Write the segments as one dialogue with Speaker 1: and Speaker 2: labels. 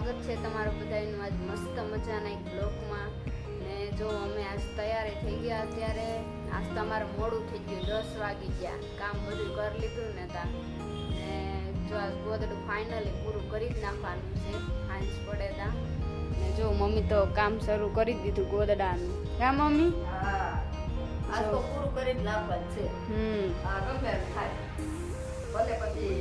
Speaker 1: સ્વાગત છે તમારું બધાનું આજ મસ્ત મજાના એક બ્લોગમાં. ને જો અમે આજ તૈયારી થઈ ગયા, અત્યારે આજ તો અમારું મોડું થઈ ગયું, 10 વાગી ગયા. કામ બધું કરી લીધું ને તા ને જો આજ ગોદડું ફાઇનલી પૂરું કરી જ નાખવાનું છે, સાંજ પડે તા. ને જો મમ્મી તો કામ શરૂ કરી દીધું ગોદડાનું. હા મમ્મી?
Speaker 2: હા, આજ તો પૂરું કરી જ નાખવાનું છે. આ ગમે એમ થાય, ભલે પછી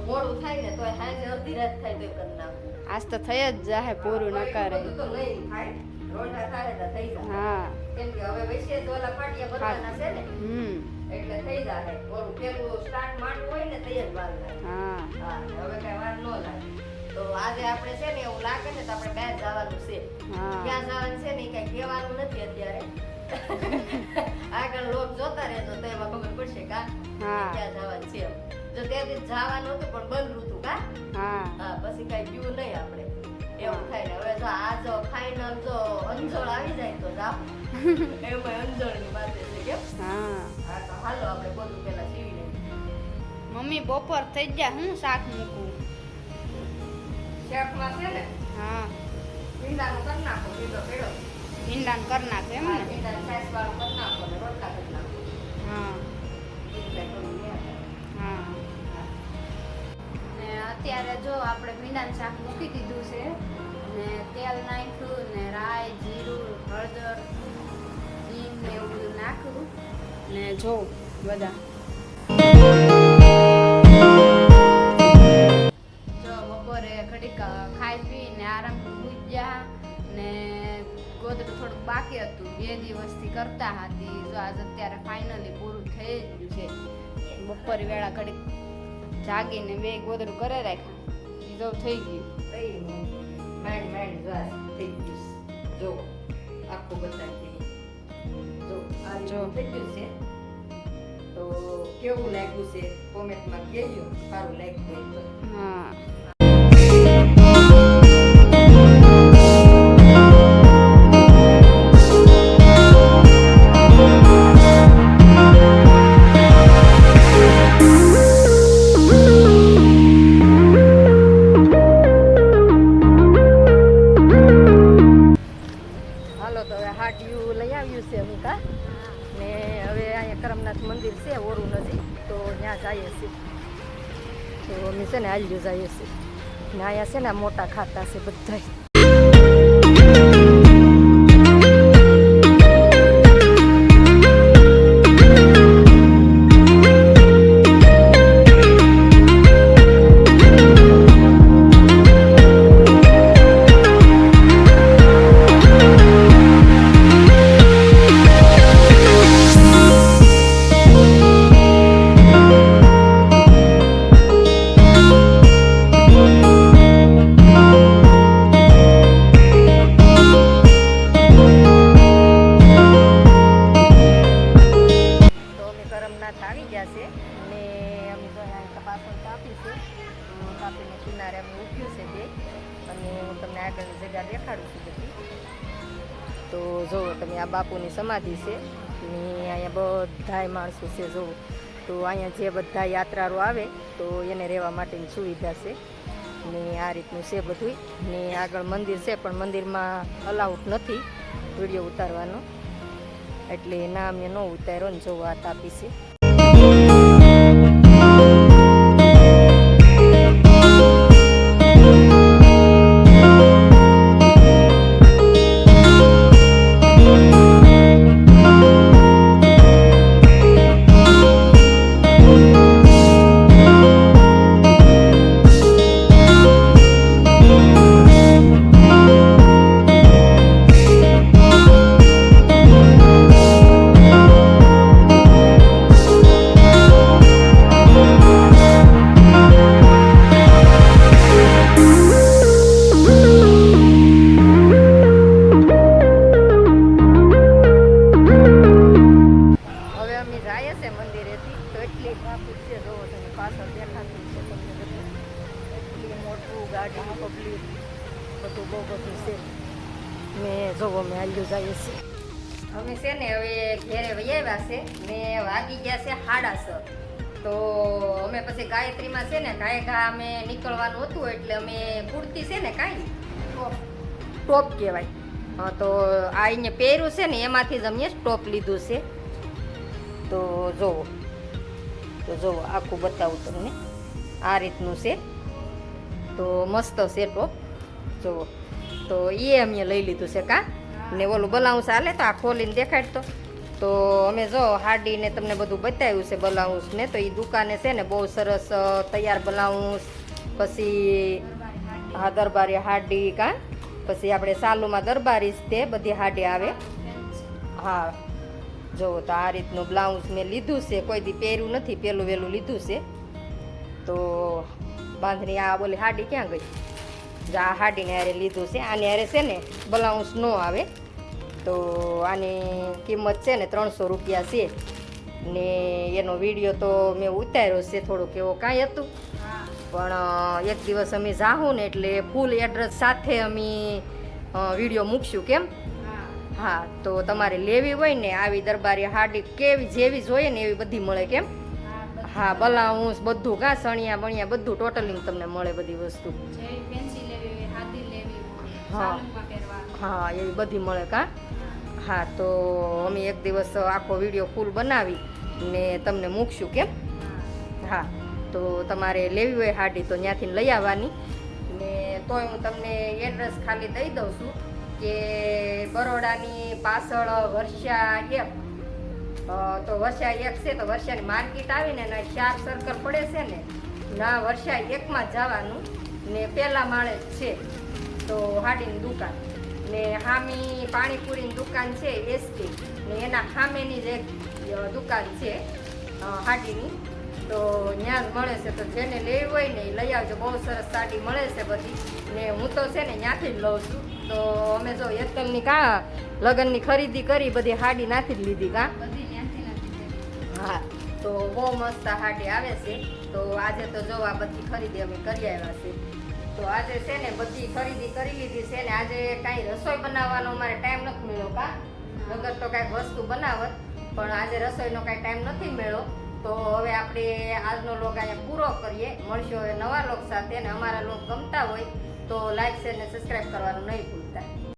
Speaker 2: મોડું થાય ને તોય સાંજે અડધી રાત થાય તોય કરી નાખવું.
Speaker 1: આજ તો થઈ જ જાહે પૂરું, ન કરે
Speaker 2: બધું તો નહીં થાય, રોંઢા થાય તો થઈ જાય.
Speaker 1: હા,
Speaker 2: કેમ કે હવે વૈસે જ ઓલા પાટિયા ભરવાના છે ને, એટલે થઈ જાય. ઓલું પેલું સ્ટાર્ટ માંડવું હોય ને તૈયાર વાર લાગે.
Speaker 1: હા
Speaker 2: હા, હવે કઈ વાર ન લાગે. તો આજે આપણે છે ને એવું લાગે ને તો આપણે બહાર જવાનું છે.
Speaker 1: હા.
Speaker 2: ક્યાં જવાનું છે ને એ કઈ કહેવાનું નથી અત્યારે. આગળ લોક જોતા રહેજો તો એમાં ખબર પડશે કા
Speaker 1: હા.
Speaker 2: ક્યાં જવાનું છે. જો ત્યાંથી જવાનું હતું પણ બંધ ઋતુ કા.
Speaker 1: હા
Speaker 2: હા, પછી કઈ ગયું નહીં આપણે. એવું થાય ને હવે જો આ જો ફાઇનલ જો અંજોળ આવી જાય તો જાવ. એમાં અંજોળની વાત છે કેમ.
Speaker 1: હા.
Speaker 2: હા, તો હાલો આપણે બધું પેલા સીવી લઈએ.
Speaker 1: મમ્મી બપોર થઈ ગયા, હું શાક મૂકું?
Speaker 2: શેફમાં છે ને
Speaker 1: હા,
Speaker 2: ભીંડાનું કરી નાખો, ભીંડો પેડો.
Speaker 1: ભીંડાનું કરી નાખે એમ
Speaker 2: હા,
Speaker 1: ને?
Speaker 2: ભીંડાનું સાઈઝ વાળું કરી નાખો ને રોટલા કરી નાખો.
Speaker 1: હા
Speaker 2: એટલે થોડું ન્યા થાય.
Speaker 1: હા. ને અત્યારે જો આપણે ભીંડાનું શાક મૂકી દીધું છે ને તેલ નાખ્યું ને રાઈ, જીરું, હળદર, હિંગ ને એવું બધું નાખ્યું ને જો બધા જો બપોરે ઘડીક ખાઈ પીને આરામ પૂજ્યા ને ગોદડું થોડુંક બાકી હતું, 2 દિવસથી કરતા હતી. જો આજ અત્યારે ફાઇનલી પૂરું થઈ જ ગયું છે. બપોર વેળા ઘડીક જાગીને 2 ગોદડું કરે રાખ્યા, જો થઈ ગયું.
Speaker 2: માંડ વાસ થઈ ગયું છે. જો આખું બતાવી જો આ
Speaker 1: જો.
Speaker 2: થઈ ગયું છે. તો કેવું લાગ્યું છે કોમેન્ટમાં કહેજો, સારું લાગ્યું હોય તો.
Speaker 1: હા.
Speaker 2: હાલો તો હવે હાટિયું લઈ આવ્યું છે અમે કા ને હવે અહીંયા કરમનાથ મંદિર છે ઓરું નજીક, તો ત્યાં જઈએ છીએ. તો અમે છે ને હાલ્યું જઈએ છીએ ને અહીંયા છે ને મોટા ખાતા છે બધાય. આવી ગયા છે ને અમે તો અહીંયા પાછળ કાપી છે, તો કાપીને કિનારે અમે ઉભ્યું છે બે, અને હું તમને આગળની જગ્યા દેખાડું છું બધી. તો જુઓ તમે આ બાપુની સમાધિ છે ને અહીંયા બધાય માણસો છે જુઓ. તો અહીંયા જે બધા યાત્રાળુ આવે તો એને રહેવા માટેની સુવિધા છે ને આ રીતનું છે બધું. ને આગળ મંદિર છે પણ મંદિરમાં અલાઉડ નથી વિડીયો ઉતારવાનો, એટલે ના અમે ન ઉતાર્યો ને જોવો આ તાપી છે. ગાડી પબ્લિક બધું બહુ બધું છે. મેં જોવો મેં હાલ્યું જઈએ છીએ. અમે છે ને હવે ઘેરે વૈયા છે ને વાગી ગયા છે 6:30. તો અમે પછી ગાયત્રીમાં છે ને ઘા અમે નીકળવાનું હતું, એટલે અમે પૂરતી છે ને કાંઈ ટોપ કહેવાય. તો આ અહીંયા પહેર્યું છે ને એમાંથી જ અમે ટોપ લીધું છે. તો જુઓ આખું બતાવું તમને. આ રીતનું છે. તો મસ્ત છે ટોપ. જુઓ તો એ અમે લઈ લીધું છે કા. ને ઓલું બ્લાઉઝ હાલે તો આ ખોલીને દેખાડતો. તો અમે જો હાડીને તમને બધું બતાવ્યું છે બ્લાઉઝ ને. તો એ દુકાને છે ને બહુ સરસ તૈયાર બ્લાઉઝ, પછી હા દરબારી હાડી કા, પછી આપણે સાલુમાં દરબારી જ તે બધી હાડી આવે. હા જુઓ તો આ રીતનું બ્લાઉઝ મેં લીધું છે. કોઈ દી પહેર્યું નથી, પહેલું વહેલું લીધું છે. તો બાંધણી આ બોલી હાડી ક્યાં ગઈ? આ હાડીને હારે લીધું છે. આની હારે છે ને બ્લાઉઝ ન આવે. તો આની કિંમત છે ને 300 રૂપિયા છે. ને એનો વિડીયો તો મેં ઉતાર્યો છે થોડુંક, એવો કાંઈ હતું. પણ એક દિવસ અમે જાહું ને એટલે ફૂલ એડ્રેસ સાથે અમે વિડીયો મૂકશું. કેમ? હા તો તમારે લેવી હોય ને આવી દરબારી હાડી કેવી જેવી જોઈએ ને એવી બધી મળે. કેમ? હા બ્લાઉઝ બધું કા સણિયા બણિયા બધું ટોટલિંગ તમને મળે બધી વસ્તુ. હા એવી બધી મળે કા. હા તો અમે એક દિવસ આખો વિડીયો ફૂલ બનાવી ને તમને મૂકશું. કેમ? હા તો તમારે લેવી હોય હાડી તો ત્યાંથી લઈ આવવાની. ને તોય હું તમને એડ્રેસ ખાલી દઈ દઉં છું કે બરોડાની પાછળ વર્ષા 1. તો વર્ષા 1 છે તો વર્ષાની માર્કેટ આવીને 4 સર્કલ પડે છે ને ના વર્ષા 1માં જ જવાનું. ને પહેલા માળે જ છે તો હાડીની દુકાન. ને હામી પાણીપુરીની દુકાન છે એસટી, ને એના સામેની જ એક દુકાન છે હાડીની. તો ત્યાં જ મળે છે. તો જેને લેવી હોય ને એ લઈ આવજો. બહુ સરસ સાડી મળે છે બધી. ને હું તો છે ને ત્યાંથી જ લઉં છું. તો અમે જો યતલની કા લગ્નની ખરીદી કરી બધી હાડી નાથી જ લીધી કા. હા તો બહુ મસ્ત હાડી આવે છે. તો આજે તો જો આ બધી ખરીદી અમે કરી આવ્યા છે. તો આજે છે ને બધી ખરીદી કરી લીધી છે. ને આજે કાંઈ રસોઈ બનાવવાનો અમારે ટાઈમ નથી મળ્યો કા. નગર તો કાંઈક વસ્તુ બનાવત, પણ આજે રસોઈનો કાંઈ ટાઈમ નથી મળ્યો. તો હવે આપણે આજનો લોગ અહીંયા પૂરો કરીએ. મળશું હવે નવા લોગ સાથે. અને અમારા લોગ ગમતા હોય તો લાઈક શેર ને સબસ્ક્રાઈબ કરવાનું નહીં ભૂલતા.